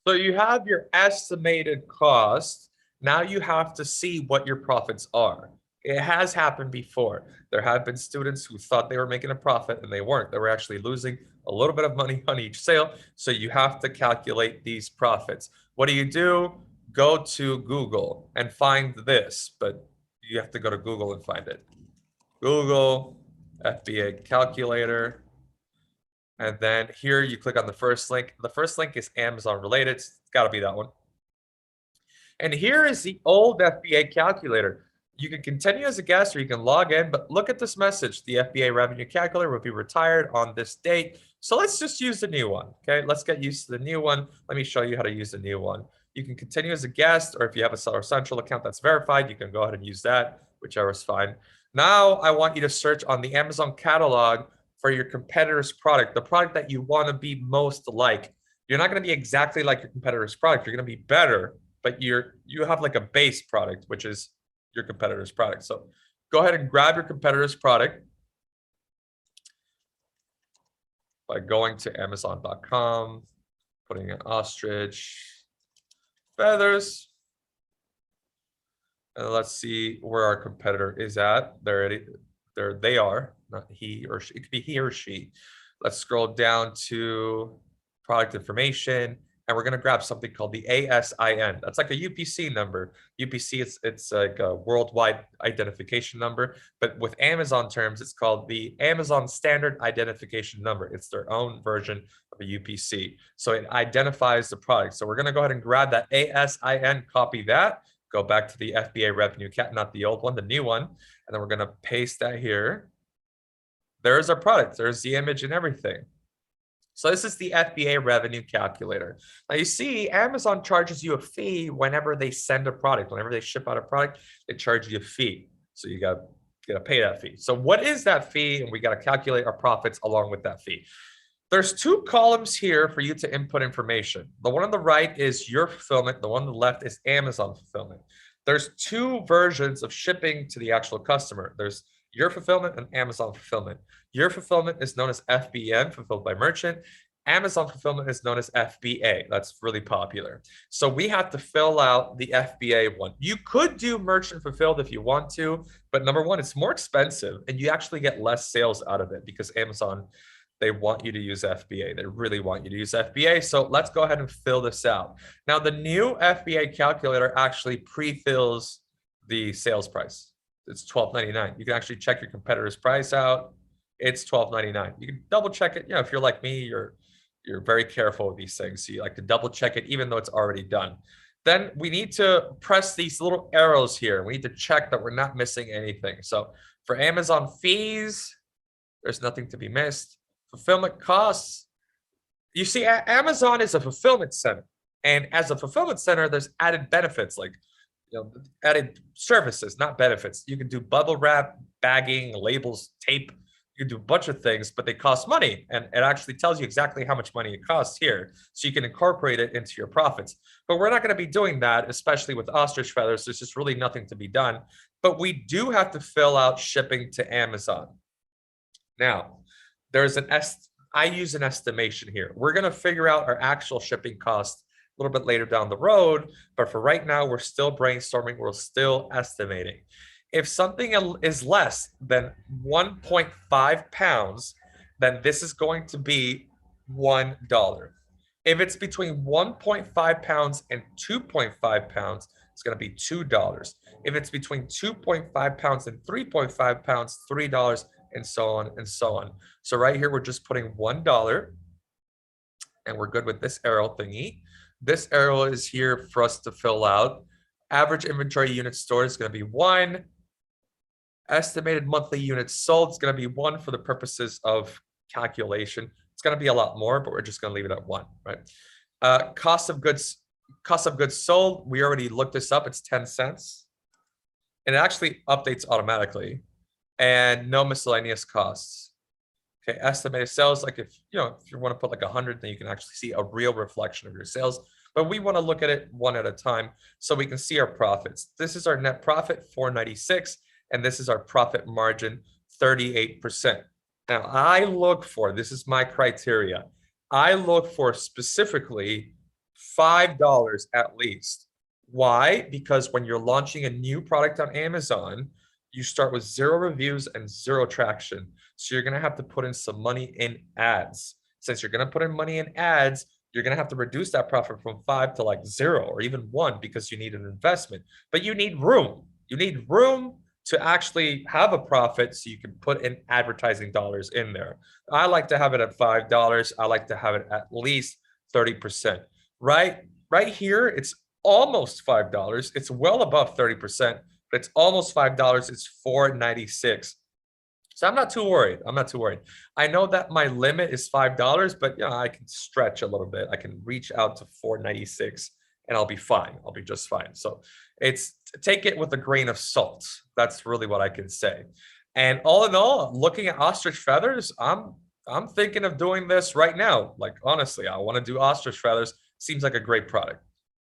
So you have your estimated cost. Now you have to see what your profits are. It has happened before. There have been students who thought they were making a profit and they weren't. They were actually losing a little bit of money on each sale. So you have to calculate these profits. What do? Go to Google and find this, but you have to go to Google and find it. Google FBA calculator. And then here you click on the first link. The first link is Amazon related. It's got to be that one. And here is the old FBA calculator. You can continue as a guest or you can log in, but look at this message. The FBA revenue calculator will be retired on this date. So let's just use the new one. Okay, let's get used to the new one. Let me show you how to use the new one. You can continue as a guest, or if you have a Seller Central account that's verified, you can go ahead and use that, whichever is fine. Now I want you to search on the Amazon catalog for your competitor's product, the product that you want to be most like. You're not going to be exactly like your competitor's product. You're going to be better, but you have like a base product, which is your competitor's product. So go ahead and grab your competitor's product by going to Amazon.com, putting in ostrich feathers, and let's see where our competitor is at. There they are, not he or she. It could be he or she. Let's scroll down to product information, and we're going to grab something called the ASIN. That's like a UPC number. UPC, it's like a worldwide identification number, but with Amazon terms, it's called the Amazon Standard Identification Number. It's their own version of a UPC. So it identifies the product. So we're going to go ahead and grab that ASIN, copy that, go back to the FBA revenue cap, not the old one, the new one, and then we're going to paste that here. There's our product. There's the image and everything. So this is the FBA revenue calculator. Now you see Amazon charges you a fee whenever they send a product. Whenever they ship out a product, they charge you a fee. So you got to pay that fee. So what is that fee? And we got to calculate our profits along with that fee. There's two columns here for you to input information. The one on the right is your fulfillment. The one on the left is Amazon fulfillment. There's two versions of shipping to the actual customer. There's your fulfillment and Amazon fulfillment. Your fulfillment is known as FBM, fulfilled by merchant. Amazon fulfillment is known as FBA. That's really popular. So we have to fill out the FBA one. You could do merchant fulfilled if you want to, but number one, it's more expensive and you actually get less sales out of it because Amazon, they want you to use FBA. They really want you to use FBA. So let's go ahead and fill this out. Now, the new FBA calculator actually pre-fills the sales price. It's $12.99. You can actually check your competitor's price out. It's $12.99. You can double check it. You know, if you're like me, you're very careful with these things. So you like to double check it, even though it's already done. Then we need to press these little arrows here. We need to check that we're not missing anything. So for Amazon fees, there's nothing to be missed. Fulfillment costs. You see, Amazon is a fulfillment center. And as a fulfillment center, there's added benefits like added services, not benefits. You can do bubble wrap, bagging, labels, tape. You can do a bunch of things, but they cost money. And it actually tells you exactly how much money it costs here. So you can incorporate it into your profits. But we're not going to be doing that, especially with ostrich feathers. There's just really nothing to be done. But we do have to fill out shipping to Amazon. Now, there's I use an estimation here. We're going to figure out our actual shipping cost a little bit later down the road, but for right now, we're still brainstorming. We're still estimating. If something is less than 1.5 pounds, then this is going to be $1. If it's between 1.5 pounds and 2.5 pounds, it's going to be $2. If it's between 2.5 pounds and 3.5 pounds, $3, and so on and so on. So right here, we're just putting $1, and we're good with this arrow thingy. This arrow is here for us to fill out. Average inventory units stored is going to be 1. Estimated monthly units sold is going to be 1 for the purposes of calculation. It's going to be a lot more, but we're just going to leave it at 1, right? Cost of goods sold. We already looked this up. It's 10 cents. And it actually updates automatically. And no miscellaneous costs. Okay, estimated sales, like if you want to put like 100, then you can actually see a real reflection of your sales. But we want to look at it one at a time so we can see our profits. This is our net profit, 496, and this is our profit margin, 38%. Now I look for, this is my criteria, I look for specifically $5 at least. Why? Because when you're launching a new product on Amazon, you start with 0 reviews and 0 traction. So you're gonna have to put in some money in ads. Since you're gonna put in money in ads, you're gonna have to reduce that profit from 5 to like 0 or even 1 because you need an investment. But you need room. You need room to actually have a profit so you can put in advertising dollars in there. I like to have it at $5. I like to have it at least 30%. Right here, it's almost $5. It's well above 30%, but it's almost $5. It's $4.96. So I'm not too worried. I'm not too worried. I know that my limit is $5, but yeah, I can stretch a little bit. I can reach out to 4.96 and I'll be fine. I'll be just fine. So it's take it with a grain of salt. That's really what I can say. And all in all, looking at ostrich feathers, I'm thinking of doing this right now. Like honestly, I want to do ostrich feathers. Seems like a great product.